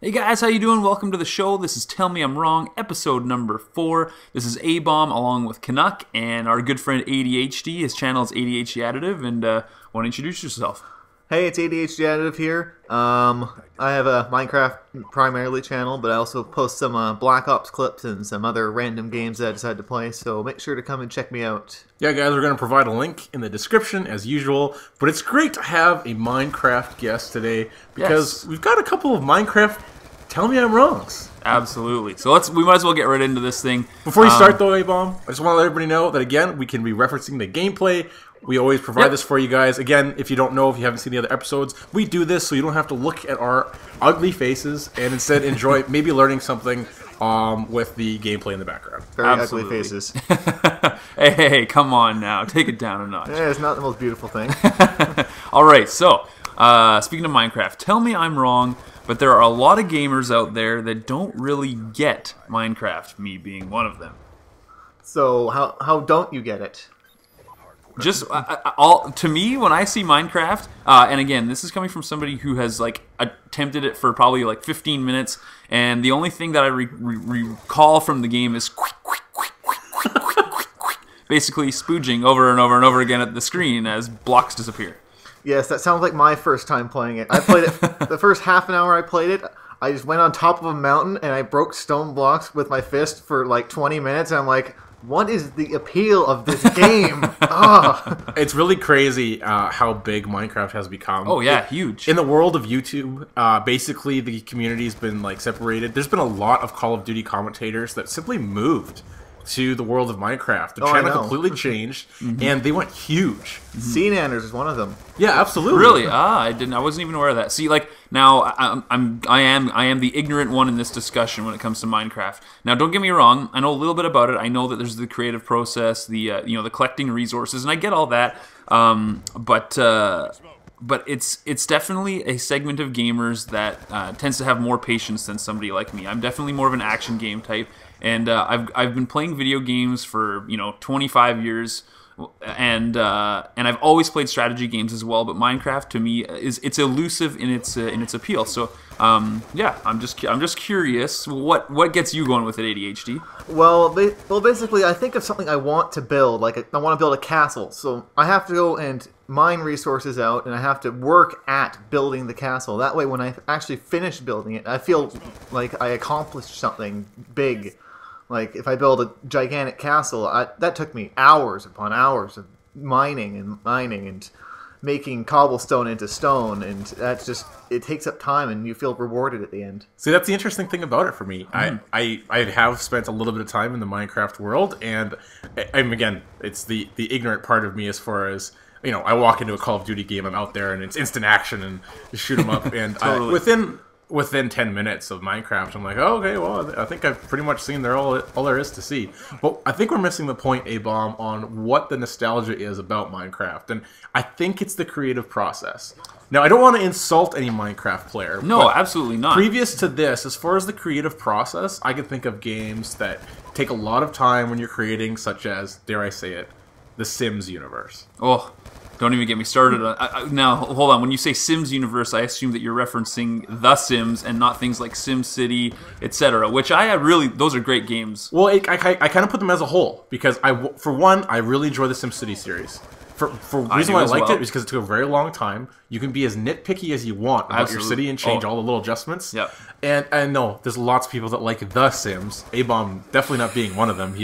Hey guys, how you doing? Welcome to the show. This is Tell Me I'm Wrong, episode number 4. This is A-Bomb along with Canuck and our good friend ADHD. His channel is ADHD Additive, and why don't you introduce yourself? Hey, it's ADHD Additive here. I have a Minecraft primarily channel, but I also post some Black Ops clips and some other random games that I decide to play, so make sure to come and check me out. Yeah, guys, we're going to provide a link in the description as usual, but it's great to have a Minecraft guest today because we've got a couple of Minecraft Tell Me I'm Wrongs. Absolutely. So we might as well get right into this thing. Before you start though, A-Bomb, I just want to let everybody know that again, we can be referencing the gameplay. We always provide this for you guys. Again, if you don't know, if you haven't seen the other episodes, we do this so you don't have to look at our ugly faces and instead enjoy maybe learning something with the gameplay in the background. Very ugly faces. Hey, come on now. Take it down a notch. Yeah, it's not the most beautiful thing. Alright, so, speaking of Minecraft, tell me I'm wrong, but there are a lot of gamers out there that don't really get Minecraft, me being one of them. So, how don't you get it? Just to me, when I see Minecraft, and again, this is coming from somebody who has like attempted it for probably like 15 minutes, and the only thing that I recall from the game is basically spooging over and over and over again at the screen as blocks disappear. Yes, that sounds like my first time playing it. I played it the first half an hour I played it. I just went on top of a mountain and I broke stone blocks with my fist for like 20 minutes, and I'm like, what is the appeal of this game? It's really crazy how big Minecraft has become. Oh yeah, huge. In the world of YouTube, basically the community's been like separated. There's been a lot of Call of Duty commentators that simply moved to the world of Minecraft. The channel completely changed, and they went huge. Sea Nanners is one of them. Yeah, absolutely. Really? I wasn't even aware of that. See, like now, I am the ignorant one in this discussion when it comes to Minecraft. Now, don't get me wrong. I know a little bit about it. I know that there's the creative process, the the collecting resources, and I get all that. But it's definitely a segment of gamers that tends to have more patience than somebody like me. I'm definitely more of an action game type, and I've been playing video games for 25 years. And I've always played strategy games as well, but Minecraft to me it's elusive in its appeal. So yeah, I'm just curious, what gets you going with it, ADHD? Well, basically, I think of something I want to build. Like I want to build a castle, so I have to go and mine resources out, and I have to work at building the castle. That way, when I actually finish building it, I feel like I accomplished something big. Like, if I build a gigantic castle, that took me hours upon hours of mining and making cobblestone into stone, and that's just, it takes up time, and you feel rewarded at the end. See, that's the interesting thing about it for me. I have spent a little bit of time in the Minecraft world, and again, it's the ignorant part of me as far as, I walk into a Call of Duty game, I'm out there, and it's instant action, and you shoot them up, and Totally. within 10 minutes of Minecraft, I'm like, oh, okay, well, I think I've pretty much seen all there is to see. But I think we're missing the point, A-Bomb, on what the nostalgia is about Minecraft. And I think it's the creative process. Now, I don't want to insult any Minecraft player. No, absolutely not. Previous to this, as far as the creative process, I can think of games that take a lot of time when you're creating, such as, dare I say it, the Sims universe. Oh, don't even get me started on. Now, hold on. When you say Sims universe, I assume that you're referencing The Sims and not things like SimCity, etc. Which those are great games. Well, I kind of put them as a whole because for one, I really enjoy the SimCity series. For the reason why I liked it is because it took a very long time. You can be as nitpicky as you want about your city and change all the little adjustments. Yeah. And I know there's lots of people that like The Sims. A-Bomb definitely not being one of them.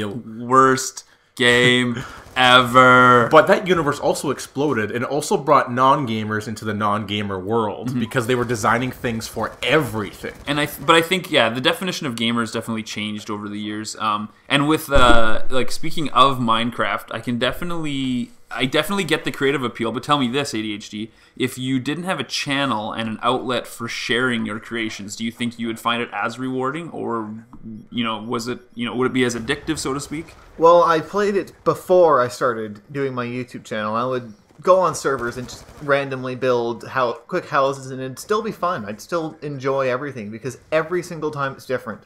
Worst game ever. But that universe also exploded and also brought non-gamers into the non-gamer world because they were designing things for everything. And but I think the definition of gamer has definitely changed over the years. And with like speaking of Minecraft, I definitely get the creative appeal. But tell me this, ADHD, if you didn't have a channel and an outlet for sharing your creations, do you think you would find it as rewarding, or would it be as addictive, so to speak? Well, I played it before I started doing my YouTube channel. I would go on servers and just randomly build quick houses, and it'd still be fun. I'd still enjoy everything because every single time it's different.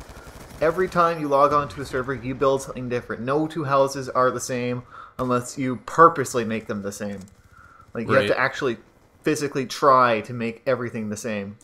Every time you log on to a server, you build something different. No two houses are the same unless you purposely make them the same. Like, you have to actually physically try to make everything the same.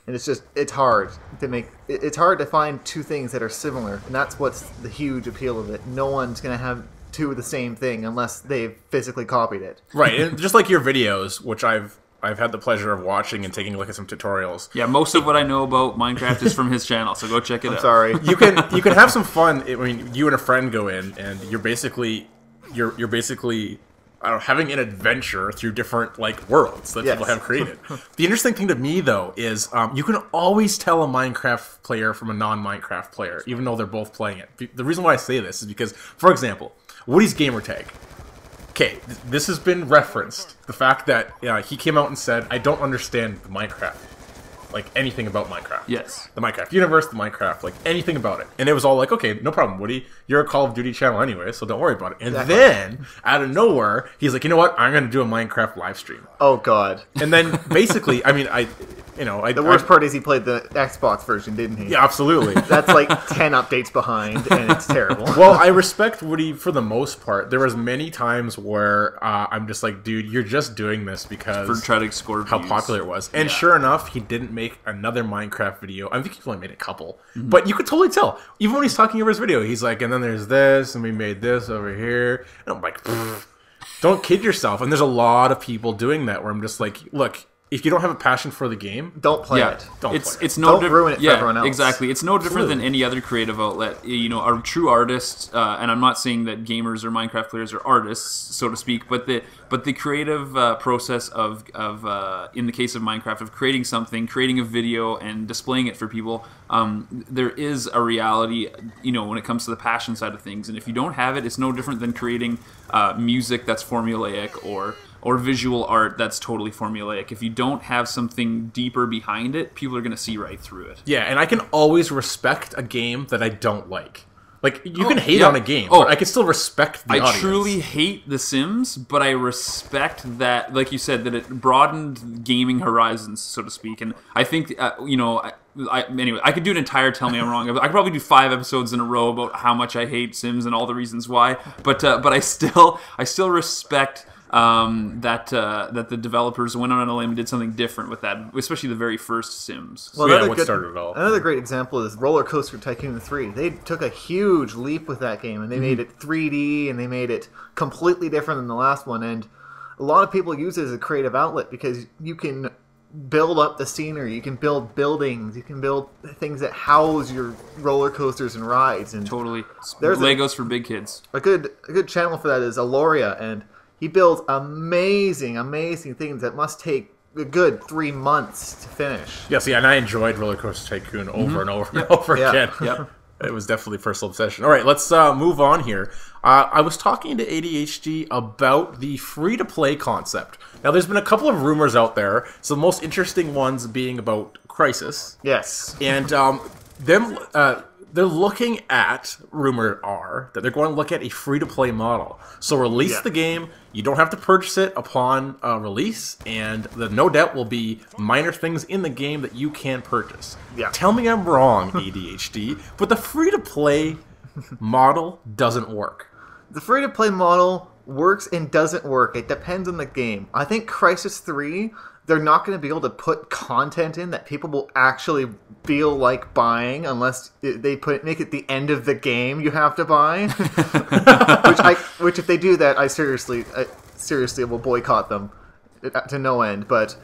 and it's hard to make. It's hard to find two things that are similar, and that's what's the huge appeal of it. No one's gonna have two of the same thing unless they've physically copied it. Right, and just like your videos, which I've had the pleasure of watching and taking a look at some tutorials. Yeah, most of what I know about Minecraft is from his channel, so go check it out. Sorry. You can have some fun. I mean, you and a friend go in, and you're basically having an adventure through different like worlds that people have created. The interesting thing to me though is you can always tell a Minecraft player from a non-Minecraft player, even though they're both playing it. The reason why I say this is because, for example, Woody's gamertag. Okay, this has been referenced. The fact that he came out and said, I don't understand the Minecraft. Like, anything about Minecraft. Yes. The Minecraft universe, the Minecraft, like, anything about it. And it was all like, okay, no problem, Woody. You're a Call of Duty channel anyway, so don't worry about it. And then, out of nowhere, he's like, you know what? I'm going to do a Minecraft live stream. Oh, God. And then, basically, I mean, the worst part is he played the Xbox version, didn't he? Yeah, absolutely. That's like 10 updates behind, and it's terrible. Well, I respect Woody for the most part. There was many times where I'm just like, dude, you're just doing this because for trying to score how views. Popular it was. And sure enough, he didn't make another Minecraft video. I think he only made a couple. But you could totally tell. Even when he's talking over his video, he's like, and then there's this, and we made this over here. And I'm like, don't kid yourself. And there's a lot of people doing that where I'm just like, look, if you don't have a passion for the game, don't play it. It's no don't ruin it for everyone else. Exactly. It's no different than any other creative outlet. You know, a true artist, and I'm not saying that gamers or Minecraft players are artists, so to speak, but the creative process of in the case of Minecraft, of creating something, creating a video, and displaying it for people, there is a reality, you know, when it comes to the passion side of things. And if you don't have it, it's no different than creating music that's formulaic or visual art that's totally formulaic. If you don't have something deeper behind it, people are going to see right through it. Yeah, and I can always respect a game that I don't like. Like, you can hate on a game, but I can still respect the audience. I truly hate The Sims, but I respect that, like you said, that it broadened gaming horizons, so to speak. And I think, you know, anyway, I could do an entire Tell Me I'm Wrong. I could probably do 5 episodes in a row about how much I hate Sims and all the reasons why. But I still respect that the developers went on a limb and did something different with that, especially the very first Sims. Well, what started it all. Another great example is Roller Coaster Tycoon 3. They took a huge leap with that game, and they made it 3D, and they made it completely different than the last one. And a lot of people use it as a creative outlet because you can build up the scenery, you can build buildings, you can build things that house your roller coasters and rides. And totally, there's Legos for big kids. A good channel for that is Aloria, and he builds amazing things that must take a good 3 months to finish. Yeah, see, and I enjoyed Roller Coaster Tycoon over and over and over again. Yep. It was definitely personal obsession. All right, let's move on here. I was talking to ADHD about the free-to-play concept. Now, there's been a couple of rumors out there, so the most interesting ones being about Crysis. Yes. And they're looking at, rumor are, that they're going to look at a free-to-play model. So release the game, you don't have to purchase it upon release, and the no doubt will be minor things in the game that you can purchase. Yeah. Tell me I'm wrong, ADHD, but the free-to-play model doesn't work. The free-to-play model works and doesn't work. It depends on the game. I think Crysis 3, they're not going to be able to put content in that people will actually feel like buying unless they make it the end of the game you have to buy. which if they do that, I seriously will boycott them to no end. But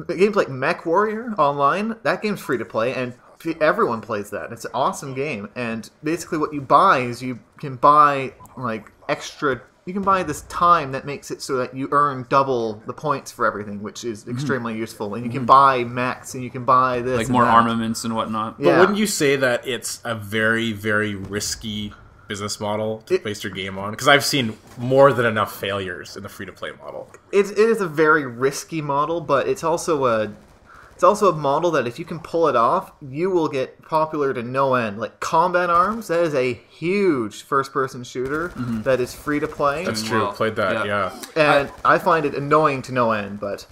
games like Mech Warrior Online, that game's free to play, and everyone plays that. It's an awesome game, and basically what you buy is you can buy like extra. You can buy this time that makes it so that you earn double the points for everything, which is extremely useful. And you can buy mechs, and you can buy this, like and more that. armaments and whatnot. But wouldn't you say that it's a very, very risky business model to base your game on? Because I've seen more than enough failures in the free-to-play model. It is a very risky model, but it's also a model that if you can pull it off, you will get popular to no end. Like Combat Arms, that is a huge first-person shooter that is free to play. That's true. Well, Played that, yeah. And I find it annoying to no end, but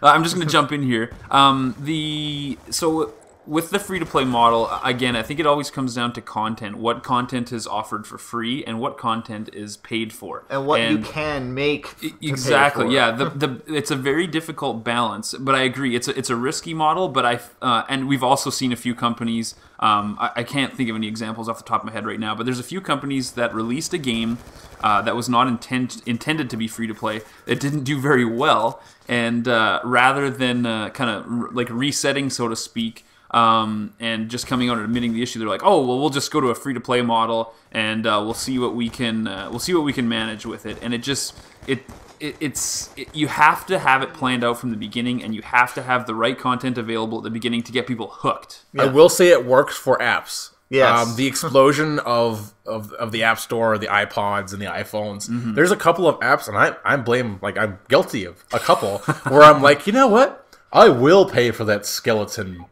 I'm just going to jump in here. So with the free-to-play model, again, I think it always comes down to content. What content is offered for free and what content is paid for. And what you can make exactly, pay for. yeah. It's a very difficult balance, but I agree. It's a risky model, but and we've also seen a few companies, I can't think of any examples off the top of my head right now, but there's a few companies that released a game that was not intended to be free-to-play. It didn't do very well, and rather than kind of like resetting, so to speak, and just coming out and admitting the issue, they're like, "Oh, well, we'll just go to a free-to-play model, and we'll see what we can manage with it." And you have to have it planned out from the beginning, and you have to have the right content available at the beginning to get people hooked. I will say it works for apps. Yes. The explosion of the App Store, the iPods and the iPhones. There's a couple of apps, and I'm guilty of a couple where I'm like, you know what? I will pay for that skeleton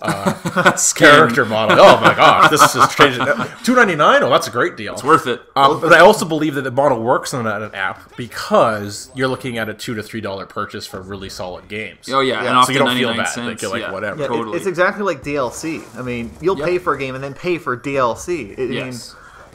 character model. Oh my gosh, this is changing. $2.99? Oh, that's a great deal. It's worth it. But I also believe that the model works on an app because you're looking at a $2 to $3 purchase for really solid games. Oh yeah, and so you don't feel bad. Cents, like you're like, whatever. Yeah, totally. It's exactly like DLC. I mean, you'll pay for a game and then pay for DLC. I mean,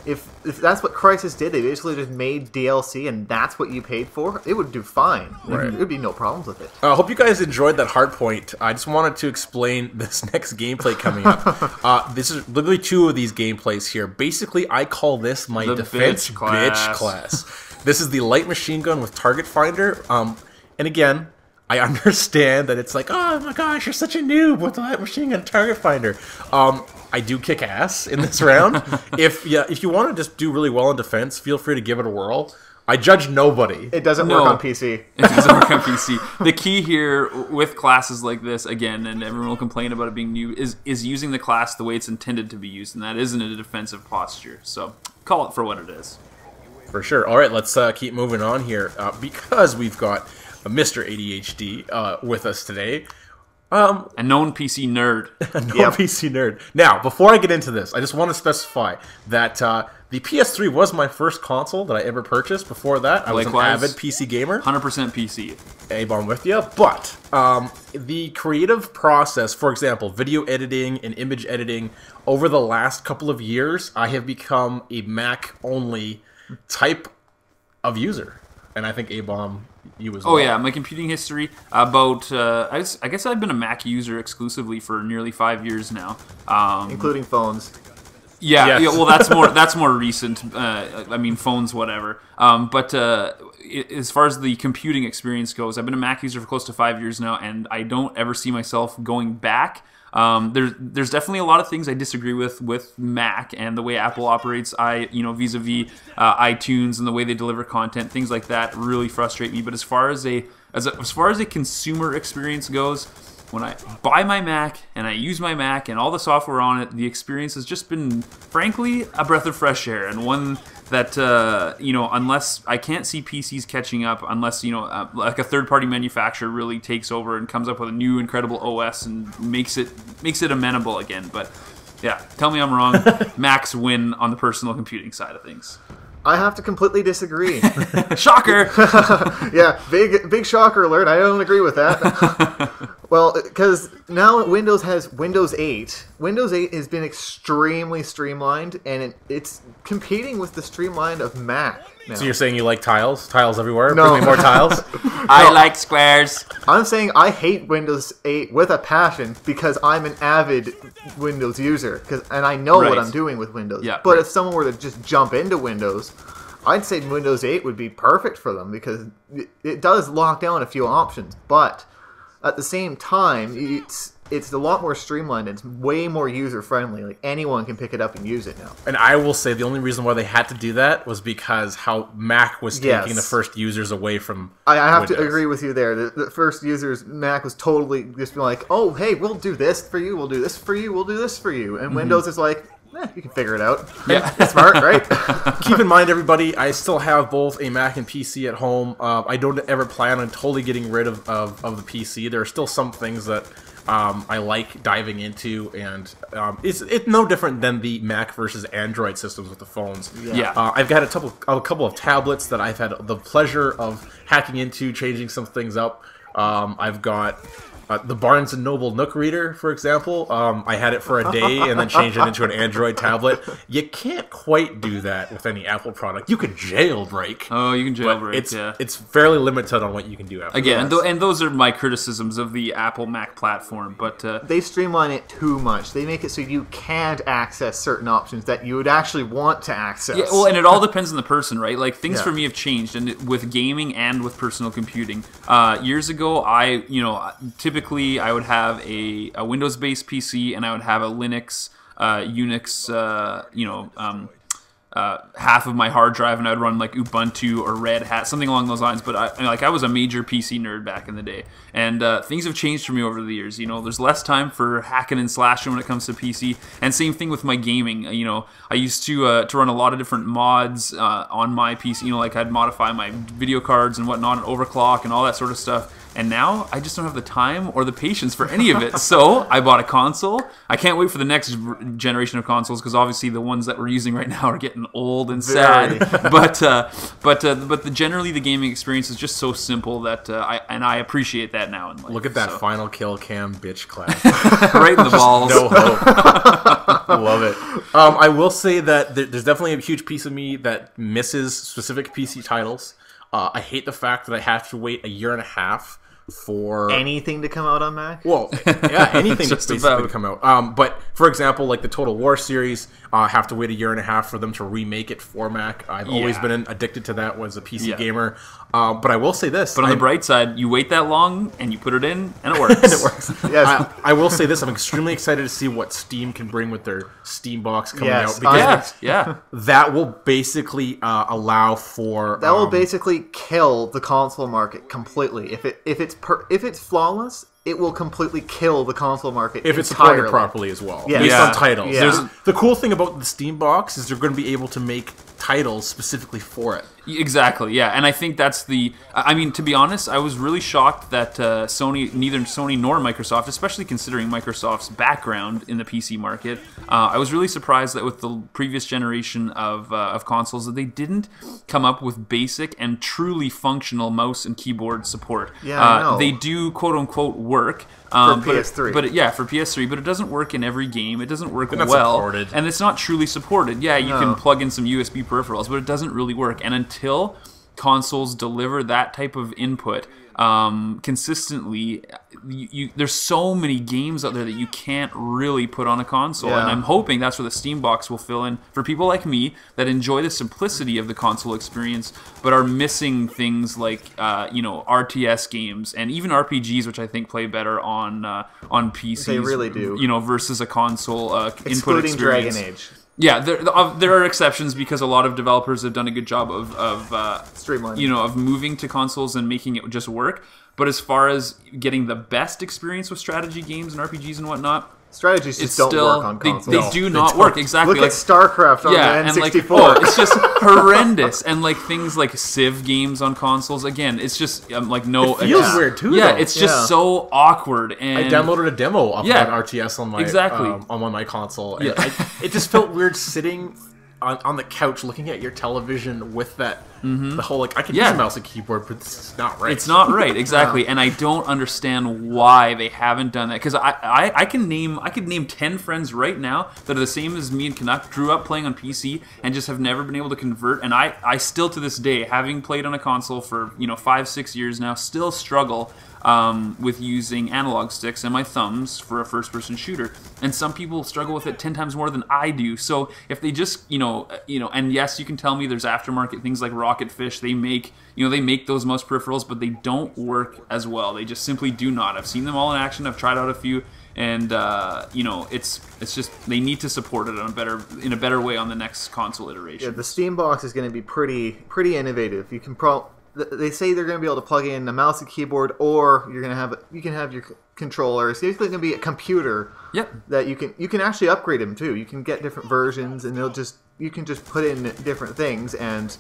if that's what Crysis did, they basically just made DLC and that's what you paid for, it would do fine. Right. There would be no problems with it. I hope you guys enjoyed that hard point. I just wanted to explain this next gameplay coming up. This is literally two of these gameplays here. Basically, I call this my defense bitch class. This is the light machine gun with target finder. And again, I understand that it's like, oh my gosh, you're such a noob with the light machine gun target finder. I do kick ass in this round. If you want to just do really well in defense, feel free to give it a whirl. I judge nobody. It doesn't work on PC. It doesn't work on PC. The key here with classes like this, again, and everyone will complain about it being new, is using the class the way it's intended to be used, and that isn't a defensive posture. So call it for what it is. For sure. All right, let's keep moving on here because we've got Mr. ADHD with us today. A known PC nerd. PC nerd. Now, before I get into this, I just want to specify that the PS3 was my first console that I ever purchased. Before that, I was an avid PC gamer. 100% PC. A-bomb with you. But the creative process, for example, video editing and image editing, over the last couple of years, I have become a Mac-only type of user. And I think A-bomb, you as well. Oh yeah, my computing history, about, I guess I've been a Mac user exclusively for nearly 5 years now. Including phones. Yeah, yes. Well, that's more recent. I mean, phones, whatever. But as far as the computing experience goes, I've been a Mac user for close to 5 years now, and I don't ever see myself going back. There's definitely a lot of things I disagree with Mac and the way Apple operates. Vis-a-vis iTunes and the way they deliver content, things like that really frustrate me. But as far as a consumer experience goes, when I buy my Mac and I use my Mac and all the software on it, the experience has just been, frankly, a breath of fresh air, and one that unless I can't see PCs catching up, unless like a third-party manufacturer really takes over and comes up with a new incredible OS and makes it amenable again. But yeah, tell me I'm wrong. Macs win on the personal computing side of things. I have to completely disagree. Shocker! Yeah, big shocker alert. I don't agree with that. Well, because now Windows has Windows 8. Windows 8 has been extremely streamlined, and it's competing with the streamlined of Mac now. So you're saying you like tiles? Tiles everywhere? No. Bring me more tiles? I like squares. I'm saying I hate Windows 8 with a passion because I'm an avid Windows user, and I know what I'm doing with Windows. Yeah, but if someone were to just jump into Windows, I'd say Windows 8 would be perfect for them because it does lock down a few options, but at the same time, it's a lot more streamlined. It's way more user-friendly. Like, anyone can pick it up and use it now. And I will say the only reason why they had to do that was because how Mac was taking the first users away from I have Windows. to agree with you there. The first users, Mac was totally just like, oh, hey, we'll do this for you, we'll do this for you, we'll do this for you. And Windows is like, you can figure it out. Yeah. It's smart, right? Keep in mind, everybody, I still have both a Mac and PC at home. I don't ever plan on totally getting rid of the PC. There are still some things that I like diving into, and it's no different than the Mac versus Android systems with the phones. Yeah. I've got a couple of tablets that I've had the pleasure of hacking into, changing some things up. I've got The Barnes & Noble Nook Reader, for example, I had it for a day and then changed it into an Android tablet. You can't quite do that with any Apple product. You can jailbreak. Oh, you can jailbreak, it's fairly limited on what you can do after Again, that. and those are my criticisms of the Apple Mac platform, but... they streamline it too much. They make it so you can't access certain options that you would actually want to access. Yeah, well, and it all depends on the person, right? Like, things for me have changed, and with gaming and with personal computing. Years ago, typically I would have a Windows-based PC, and I would have a Linux, Unix, half of my hard drive, and I'd run like Ubuntu or Red Hat, something along those lines. But I was a major PC nerd back in the day, and things have changed for me over the years. There's less time for hacking and slashing when it comes to PC, and same thing with my gaming. I used to run a lot of different mods on my PC. Like I'd modify my video cards and whatnot, and overclock and all that sort of stuff. And now I just don't have the time or the patience for any of it. So I bought a console. I can't wait for the next generation of consoles because obviously the ones that we're using right now are getting old and sad. But generally the gaming experience is just so simple that I appreciate that now in life. Look at that final kill cam bitch clap. Right in the balls. No hope. Love it. I will say that there's definitely a huge piece of me that misses specific PC titles. I hate the fact that I have to wait a year and a half for anything to come out on Mac. Well, yeah, anything Just basically about. to come out. But for example, like the Total War series, have to wait a year and a half for them to remake it for Mac. I've always been addicted to that as a PC gamer. But I will say this. But on the bright side, you wait that long and you put it in and it works. And it works. Yes. I will say this. I'm extremely excited to see what Steam can bring with their Steam box coming Yes. out. Because Yeah. that will basically allow for... That will basically kill the console market completely. If it's flawless, it will completely kill the console market if it's entirely. supported properly as well, Yeah. based Yeah. on titles. Yeah. The cool thing about the Steam box is they're going to be able to make titles specifically for it. Exactly, yeah, and I think that's the... I mean, to be honest, I was really shocked that neither Sony nor Microsoft, especially considering Microsoft's background in the PC market, I was really surprised that with the previous generation of consoles that they didn't come up with basic and truly functional mouse and keyboard support. Yeah, I know. They do quote-unquote work. For PS3. For PS3, but it doesn't work in every game. It doesn't work not well. supported. And it's not truly supported. Yeah, you can plug in some USB peripherals, but it doesn't really work. And until consoles deliver that type of input consistently, there's so many games out there that you can't really put on a console. Yeah. And I'm hoping that's where the Steam box will fill in for people like me that enjoy the simplicity of the console experience, but are missing things like RTS games and even RPGs, which I think play better on PCs. They really do. Versus a console input Excluding experience. Dragon Age. Yeah, there are exceptions because a lot of developers have done a good job of Streamlining. of moving to consoles and making it just work. But as far as getting the best experience with strategy games and RPGs and whatnot, Strategies just don't work on consoles. They do not work, exactly. Look at StarCraft on the and N64. it's just horrendous. And things like Civ games on consoles, again, it's just no. It feels weird too. Yeah, though. it's just so awkward. And I downloaded a demo of that RTS on my on my console. And it just felt weird sitting on the couch looking at your television with that. The whole I can use a mouse and keyboard, but this is not right. It's not right, exactly. And I don't understand why they haven't done that. Because I could name 10 friends right now that are the same as me and Canuck, grew up playing on PC and just have never been able to convert. And I still to this day, having played on a console for 5-6 years now, still struggle with using analog sticks and my thumbs for a first-person shooter. And some people struggle with it 10 times more than I do. So if they just, and yes, you can tell me there's aftermarket things like Rocket Fish. They make those mouse peripherals, but they don't work as well. They just simply do not. I've seen them all in action. I've tried out a few, and it's just they need to support it in a better way on the next console iteration. Yeah, the Steam box is going to be pretty innovative. You can they say they're going to be able to plug in a mouse and keyboard, or you can have your controller. It's basically going to be a computer. Yep. That you can actually upgrade them too. You can get different versions, and you can just put in different things, and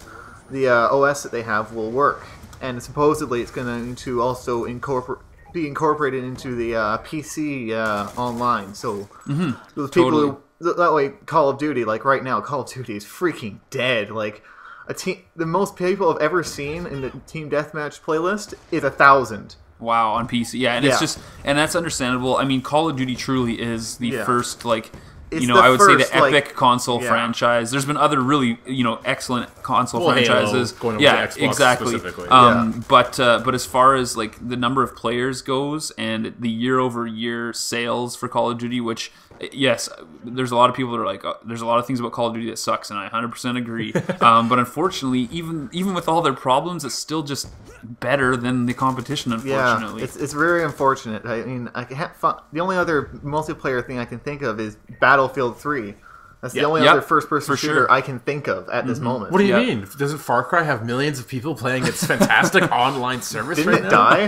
the OS that they have will work. And supposedly it's going to also be incorporated into the PC online. So those people that way, Call of Duty, like right now, Call of Duty is freaking dead. Like the most people I've ever seen in the Team Deathmatch playlist is 1,000. Wow, on PC. Yeah, and it's just, and that's understandable. I mean, Call of Duty truly is the first, like, It's I would say first, the epic console franchise. There's been other really, excellent console franchises. Halo, going over to Xbox exactly. Specifically. But as far as like the number of players goes and the year-over-year sales for Call of Duty, which yes, there's a lot of people that are like, there's a lot of things about Call of Duty that sucks, and I 100% agree. But unfortunately, even with all their problems, it's still just better than the competition. Unfortunately, it's very unfortunate. I mean, the only other multiplayer thing I can think of is Battlefield 3. That's the only other first-person shooter I can think of at this moment. What do you mean? Doesn't Far Cry have millions of people playing its fantastic online service Didn't right it now? die?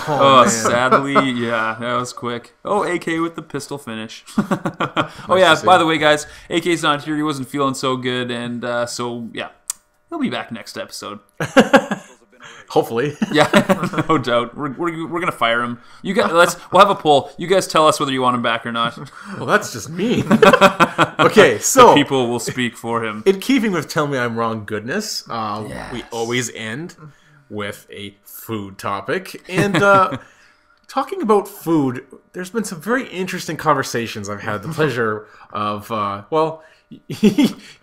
Oh, sadly, yeah, that was quick. Oh, AK with the pistol finish. Oh, yeah, by the way, guys, AK's not here. He wasn't feeling so good, and so, yeah, he'll be back next episode. Hopefully. Yeah, no doubt. We're gonna fire him. You guys, we'll have a poll. You guys tell us whether you want him back or not. Well, that's just mean. Okay, so the people will speak for him. In keeping with Tell Me I'm Wrong goodness, we always end with a food topic. And talking about food, there's been some very interesting conversations I've had the pleasure of,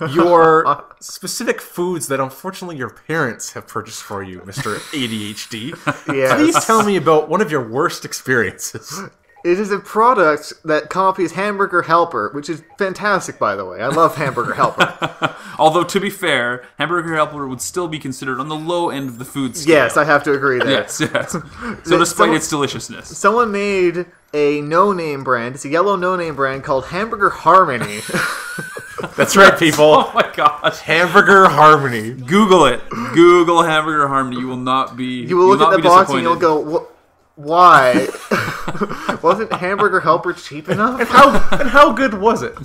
your specific foods that unfortunately your parents have purchased for you, Mr. ADHD. Yes. Please tell me about one of your worst experiences. It is a product that copies Hamburger Helper, which is fantastic, by the way. I love Hamburger Helper. Although, to be fair, Hamburger Helper would still be considered on the low end of the food scale. Yes, I have to agree there. Yes. So despite its deliciousness. Someone made a no-name brand. It's a yellow no-name brand called Hamburger Harmony. That's right, people. Oh my gosh. Hamburger Harmony. Google it. Google Hamburger Harmony. You will not be You will look at the box and you'll go, why? Wasn't Hamburger Helper cheap enough? And how good was it?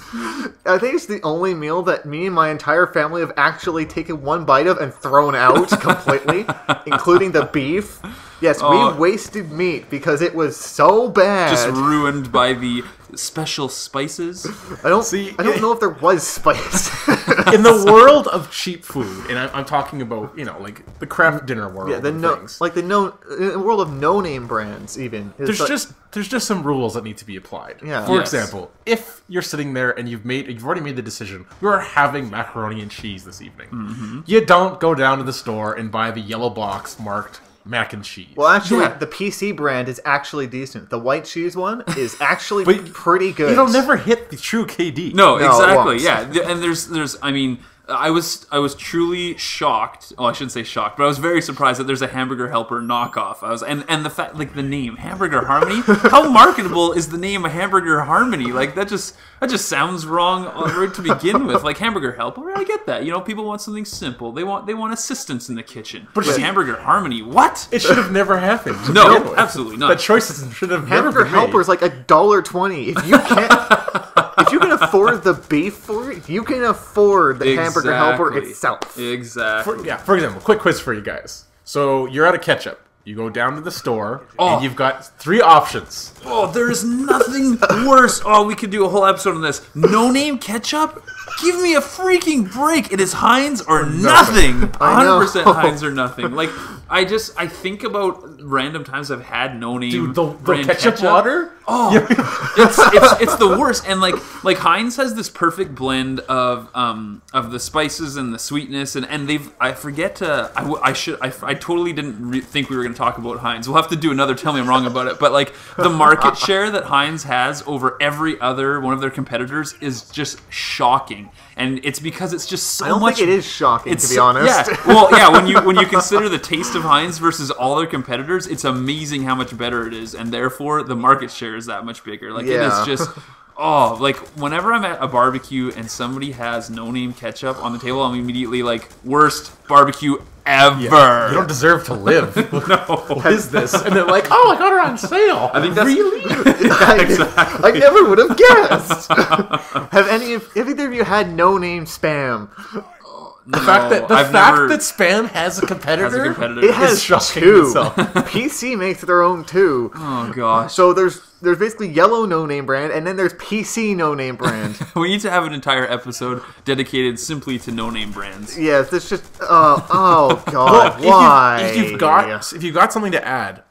I think it's the only meal that me and my entire family have actually taken one bite of and thrown out completely, including the beef. Yes, we wasted meat because it was so bad. Just ruined by the special spices. I don't know if there was spice. In the world of cheap food, and I'm talking about, like the craft dinner world. Yeah, in the world of no-name brands, even there's just some rules that need to be applied. Yeah. For example, if you're sitting there and you've already made the decision, we're having macaroni and cheese this evening. You don't go down to the store and buy the yellow box marked mac and cheese. Well, actually, the PC brand is actually decent. The white cheese one is actually pretty good. It'll never hit the true KD. No, exactly. Yeah, and there's. I mean, I was truly shocked. Oh, I shouldn't say shocked, but I was very surprised that there's a Hamburger Helper knockoff. And the fact, like the name Hamburger Harmony. How marketable is the name Hamburger Harmony? Like that just sounds wrong right to begin with. Like Hamburger Helper, I get that. People want something simple. They want assistance in the kitchen. But Hamburger Harmony, what? It should have never happened. No, absolutely not. That choice should have never Hamburger been made. Helper is like $1.20. If you can't. If you can afford the beef for it, you can afford the Hamburger Helper itself. Exactly. For example, quick quiz for you guys. So you're out of ketchup. You go down to the store, and you've got 3 options. Oh, there's nothing worse. Oh, we could do a whole episode on this. No-name ketchup? Give me a freaking break. It is Heinz or nothing. 100% Heinz or nothing. Like, I think about random times I've had no-name Dude, the brand ketchup water? Oh, it's the worst. And like Heinz has this perfect blend of the spices and the sweetness, and I totally didn't think we were going to talk about Heinz. We'll have to do another Tell Me I'm Wrong about it. But like the market share that Heinz has over every other one of their competitors is just shocking. And it's because it's just so much. I don't think it is shocking, to be honest. Yeah, well, yeah. When you consider the taste of Heinz versus all their competitors, it's amazing how much better it is, and therefore the market share is that much bigger. Like it is just. Oh, like whenever I'm at a barbecue and somebody has no-name ketchup on the table, I'm immediately like, worst barbecue ever. Yeah, you don't deserve to live. No. What is this? And they're like, oh, I got her on sale. I think that's really. I never would have guessed. Have either of you had no-name Spam? The fact that Spam has a competitor, it has shocking 2. itself. PC makes their own 2. Oh gosh. So there's basically yellow no-name brand, and then there's PC no-name brand. We need to have an entire episode dedicated simply to no-name brands. Yes, it's just oh god, well, why? If you've got something to add,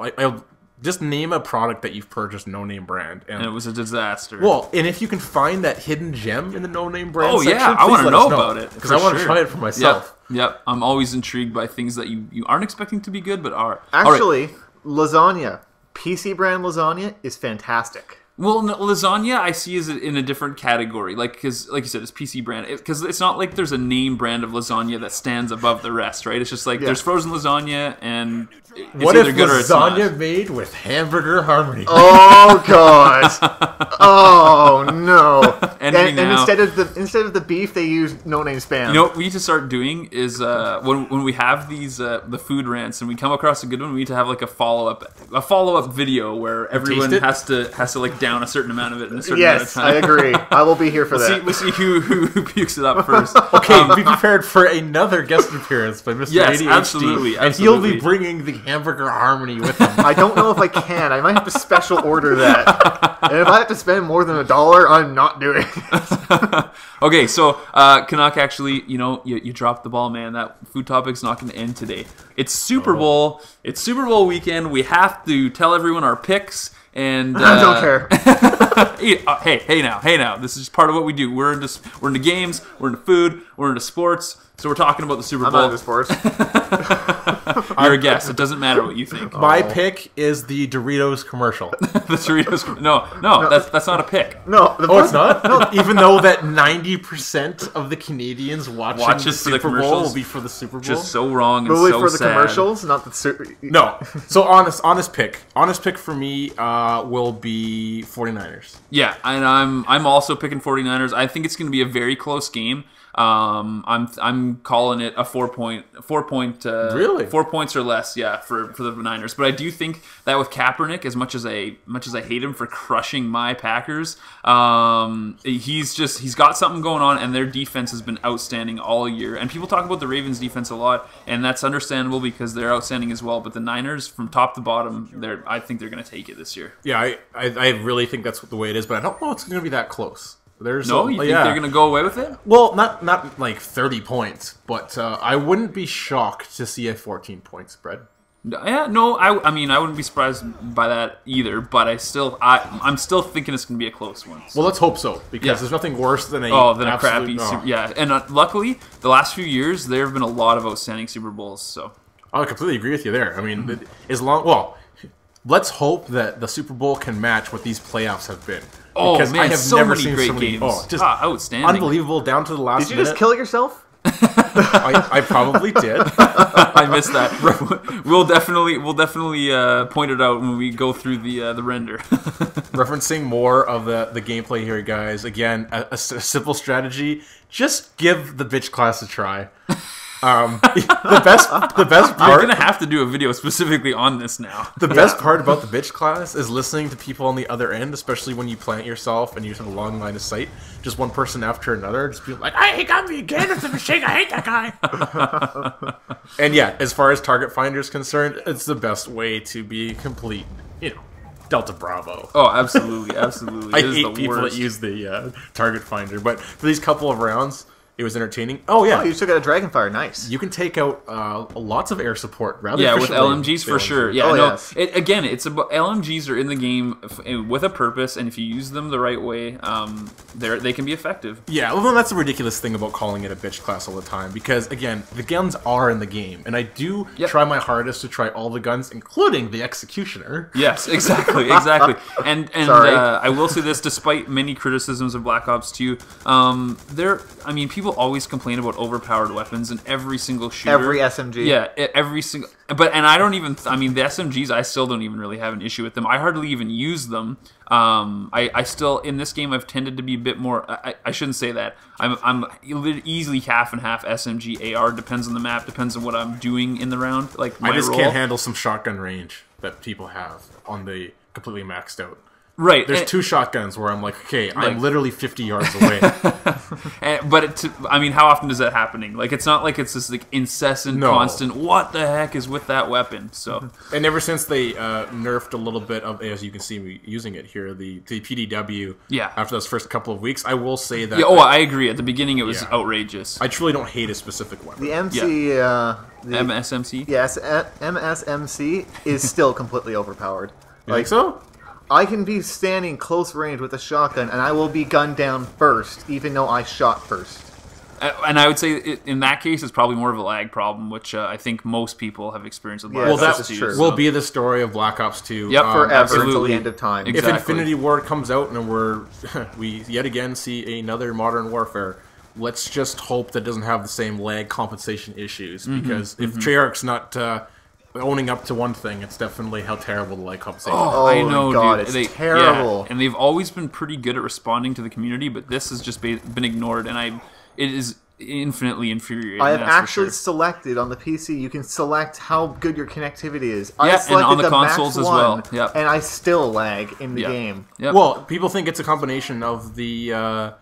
just name a product that you've purchased, no name brand, And it was a disaster. well, and if you can find that hidden gem in the no name brand, oh section, yeah, I want to know about it because I want to try it for myself. Yep. I'm always intrigued by things that you aren't expecting to be good, but are. Actually, lasagna, PC brand lasagna is fantastic. Well, no, lasagna I see is in a different category, because like you said, it's PC brand. Because it's not like there's a name brand of lasagna that stands above the rest, right? It's just like there's frozen lasagna, and it's what either if good or it's not. lasagna made with hamburger harmony? Oh god! Oh no! And instead of the beef, they use no name spam. You know what we need to start doing is when we have these the food rants and we come across a good one, we need to have like a follow up video where everyone has to like down a certain amount of it in a certain amount of Yes, time. I agree. I will be here for that. We'll see who pukes it up first. Okay, be prepared for another guest appearance by Mr. Yes, ADHD. absolutely. And he'll be bringing the hamburger harmony with him. I don't know if I can. I might have to special order that. And if I have to spend more than $1, I'm not doing it. Okay, so Canuck, actually, you dropped the ball, man. That food topic's not going to end today. It's Super Bowl. It's Super Bowl weekend. We have to tell everyone our picks. And I don't care. hey now. This is just part of what we do. We're into games. We're into food. We're into sports. So we're talking about the Super Bowl. I'm not into sports. You're a guest. It doesn't matter what you think. My pick is the Doritos commercial. The Doritos. No, that's not a pick. No. It's not? No. Even though that 90% of the Canadians watching the Super Bowl will be for the Super Bowl. Just so wrong and really so for the sad. commercials, not the Super. No. So honest pick. Honest pick for me will be 49ers. Yeah, and I'm also picking 49ers. I think it's going to be a very close game. I'm calling it a 4 point. Really? 4 points or less, yeah, for the Niners. But I do think that with Kaepernick, as much as I hate him for crushing my Packers, he's got something going on, and their defense has been outstanding all year. And people talk about the Ravens defense a lot, and that's understandable because they're outstanding as well. But the Niners, from top to bottom, I think they're going to take it this year. Yeah, I really think that's the way it is, but I don't know it's going to be that close. You think they're going to go away with it? Well, not like 30 points, but I wouldn't be shocked to see a 14-point spread. Yeah, no, I mean, I wouldn't be surprised by that either, but I'm still thinking it's going to be a close one. So. Well, let's hope so, because there's nothing worse than a crappy yeah, and luckily, the last few years, there have been a lot of outstanding Super Bowls, so. I completely agree with you there. I mean, let's hope that the Super Bowl can match what these playoffs have been. Because man, I have never seen great games. Just outstanding. Unbelievable down to the last minute. Did you just kill yourself? I probably did. I missed that. We'll definitely point it out when we go through the render. Referencing more of the gameplay here, guys. Again, a simple strategy. Just give the bitch class a try. The best part. You're gonna have to do a video specifically on this now. The best part about the bitch class is listening to people on the other end, especially when you plant yourself and you have a long line of sight. Just one person after another, just being like, "He got me again! It's a machine. I hate that guy." And yeah, as far as target finder is concerned, it's the best way to be complete. Delta Bravo. Oh, absolutely. I hate people that use the target finder, but for these couple of rounds. It was entertaining. Oh, yeah. Oh, you took out a Dragonfire. Nice. You can take out lots of air support rather with LMGs for sure. Yeah, yes. It's about LMGs are in the game with a purpose, and if you use them the right way, they can be effective. Yeah, well, that's a ridiculous thing about calling it a bitch class all the time, because, again, the guns are in the game, and I do try my hardest to try all the guns, including the Executioner. Yes, exactly. And I will say this, despite many criticisms of Black Ops 2, people always complain about overpowered weapons in every single shooter. Every SMG. Yeah, every single... the SMGs, I still don't even really have an issue with them. I hardly even use them. I still, in this game, I've tended to be a bit more... I shouldn't say that. I'm easily half and half SMG AR. Depends on the map, depends on what I'm doing in the round. Like my I just role. can't handle some shotgun range that people have on the completely maxed out. Right. There's two shotguns where I'm like, okay, I'm literally 50 yards away. How often is that happening? Like, it's not like it's this incessant, constant, what the heck is with that weapon? So, and ever since they nerfed a little bit of, as you can see me using it here, the PDW, after those first couple of weeks, I will say that... I agree. At the beginning, it was outrageous. I truly don't hate a specific weapon. The MC... MSMC? Yes, MSMC is still completely overpowered. You think so? I can be standing close range with a shotgun, and I will be gunned down first, even though I shot first. And I would say in that case, it's probably more of a lag problem, which I think most people have experienced with Black Yeah, Ops Well, 2. that true. will be the story of Black Ops 2. Yep, Forever absolutely. until the end of time. Exactly. If Infinity Ward comes out and we yet again see another Modern Warfare, let's just hope that doesn't have the same lag compensation issues. Because if Treyarch's not owning up to one thing, it's definitely how terrible the lag compensation is. Oh, I know, God, dude. it's terrible. Yeah, and they've always been pretty good at responding to the community, but this has just been ignored, and it is infinitely infuriating. I have that's for actually sure. selected on the PC. You can select how good your connectivity is. Yeah, I and selected on the max consoles as one, well. Yep. and I still lag in the Yep. game. Yep. Well, people think it's a combination of the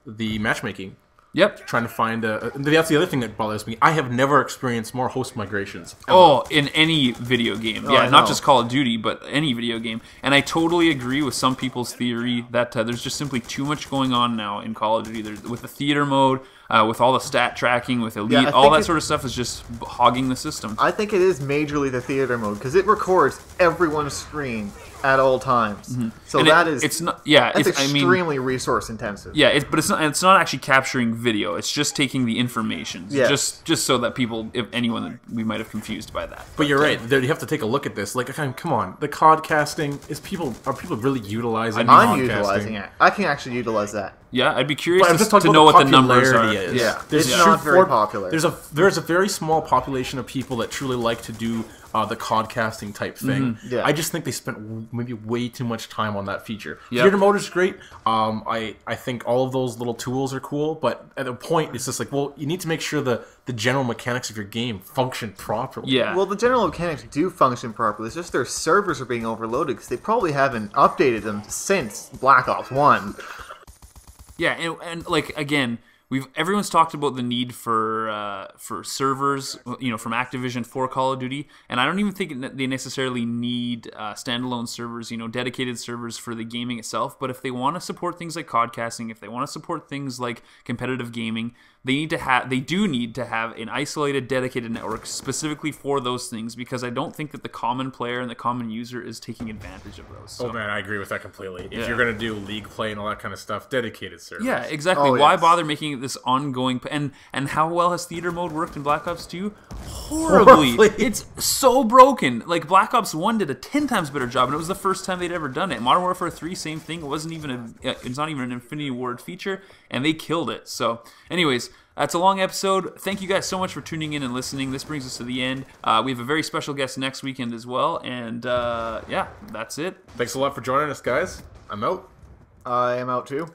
matchmaking. Yep. Trying to find that's the other thing that bothers me. I have never experienced more host migrations. Oh, in any video game. Oh, Yeah, I not know. just Call of Duty, but any video game. And I totally agree with some people's theory that there's just simply too much going on now in Call of Duty. With the theater mode, with all the stat tracking, with Elite, Yeah, I all think that sort of stuff is just hogging the system. I think it is majorly the theater mode because it records everyone's screen at all times. So And that is it's not. Yeah, that's it's, I mean, extremely resource intensive. yeah, but it's not. It's not actually capturing video. It's just taking the information. Yes. Just so that people, if anyone, we might have confused by that. But you're right. There, you have to take a look at this. Like, come on, the COD casting are people really utilizing? I'm COD utilizing casting? it. I can actually utilize that. Yeah, I'd be curious But I'm just talking to about know what the popularity numbers are. is. Yeah, There's it's true not very popular. There's a very small population of people that truly like to do the COD casting type thing. Yeah. I just think they spent maybe way too much time on that feature. Yep. Theater mode is great. I think all of those little tools are cool, but at a point it's just like, well, you need to make sure the general mechanics of your game function properly. Yeah. Well, the general mechanics do function properly. It's just their servers are being overloaded because they probably haven't updated them since Black Ops 1. Yeah, and like again, everyone's talked about the need for servers, from Activision for Call of Duty, and I don't even think they necessarily need standalone servers, dedicated servers for the gaming itself. But if they want to support things like codcasting, if they want to support things like competitive gaming, they do need to have an isolated, dedicated network specifically for those things, because I don't think that the common player and the common user is taking advantage of those. So. Oh man, I agree with that completely. If Yeah. you're gonna do league play and all that kind of stuff, dedicated servers. Yeah, exactly. Oh, Why yes. bother making it this ongoing? And how well has theater mode worked in Black Ops 2? Horribly. Horribly. It's so broken. Like Black Ops 1 did a 10 times better job, and it was the first time they'd ever done it. Modern Warfare 3, same thing. It's not even an Infinity Ward feature, and they killed it. So, anyways. That's a long episode. Thank you guys so much for tuning in and listening. This brings us to the end. We have a very special guest next weekend as well. And yeah, that's it. Thanks a lot for joining us, guys. I'm out. I am out too.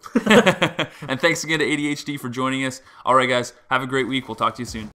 And thanks again to ADHD for joining us. All right, guys, have a great week. We'll talk to you soon.